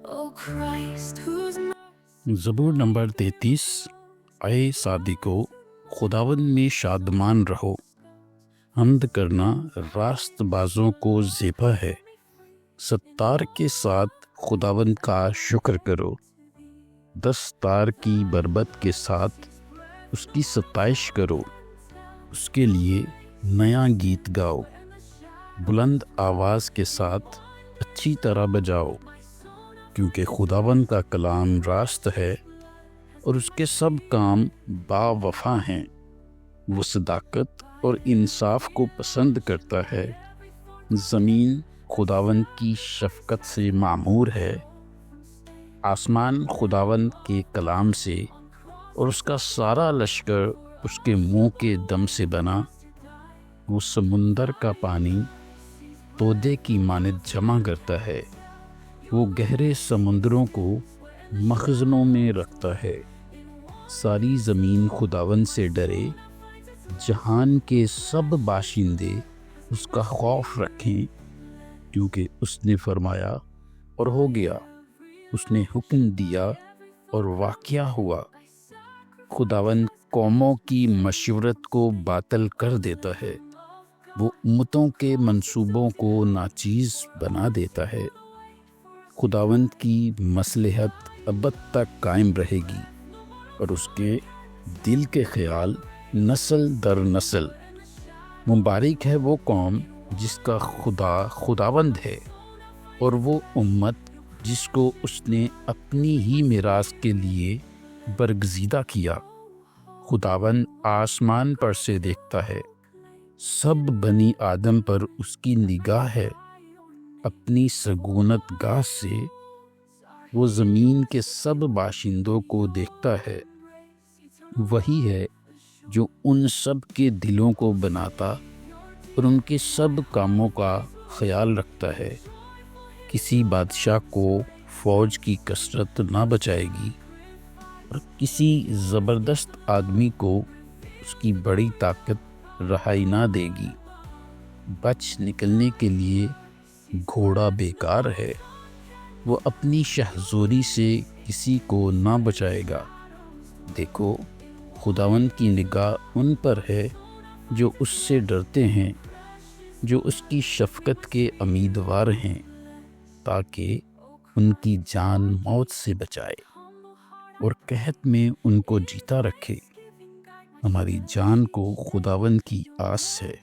Oh Christ, whose ज़बूर number 33। ऐ सादिको, खुदावन में शादमान रहो। हम्द करना रास्तबाजों को ज़ेबा है। सत्तार के साथ खुदावन का शुक्र करो। 10 तार की बरबत के साथ उसकी सताइश करो। उसके लिए नया गीत गाओ। बुलंद आवाज़ के साथ अच्छी तरह बजाओ, क्योंकि खुदावन का कलाम रास्त है और उसके सब काम बावफा हैं। वो सदाकत और इंसाफ को पसंद करता है। ज़मीन खुदावन की शफ़क़त से मामूर है। आसमान खुदावन के कलाम से और उसका सारा लश्कर उसके मुँह के दम से बना। वो समुंदर का पानी तोदे की मानद जमा करता है। वो गहरे समुद्रों को मखज़नों में रखता है। सारी ज़मीन खुदावन से डरे। जहान के सब बाशिंदे उसका खौफ रखें, क्योंकि उसने फरमाया और हो गया, उसने हुक्म दिया और वाक़या हुआ। खुदावन कौमों की मशवरत को बातिल कर देता है। वो उम्मतों के मंसूबों को नाचीज़ बना देता है। खुदावंद की मसलहत अबद तक कायम रहेगी और उसके दिल के ख्याल नस्ल दर नस्ल। मुबारक है वो कौम जिसका खुदा खुदावंद है, और वो उम्मत जिसको उसने अपनी ही मिरास के लिए बरगज़ीदा किया। खुदावंद आसमान पर से देखता है, सब बनी आदम पर उसकी निगाह है। अपनी सगूनत गाह से वो ज़मीन के सब बाशिंदों को देखता है। वही है जो उन सब के दिलों को बनाता और उनके सब कामों का ख्याल रखता है। किसी बादशाह को फ़ौज की कसरत ना बचाएगी, और किसी ज़बरदस्त आदमी को उसकी बड़ी ताकत रहाई ना देगी। बच निकलने के लिए घोड़ा बेकार है। वो अपनी शहज़ोरी से किसी को ना बचाएगा। देखो, खुदावंद की निगाह उन पर है जो उससे डरते हैं, जो उसकी शफ़क़त के उम्मीदवार हैं, ताकि उनकी जान मौत से बचाए और कहत में उनको जीता रखे। हमारी जान को खुदावंद की आस है।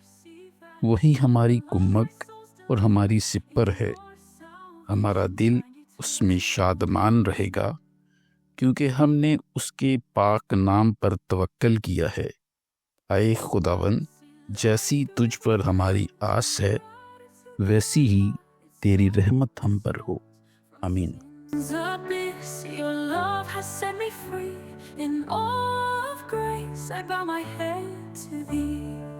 वही हमारी कुम्मक और हमारी सिपर है। हमारा दिल उसमें शादमान रहेगा, क्योंकि हमने उसके पाक नाम पर तवक्कल किया है। ऐ खुदावंद, जैसी तुझ पर हमारी आस है, वैसी ही तेरी रहमत हम पर हो। आमीन। abyss, your love has set me free. In awe of grace, I bow my head to thee.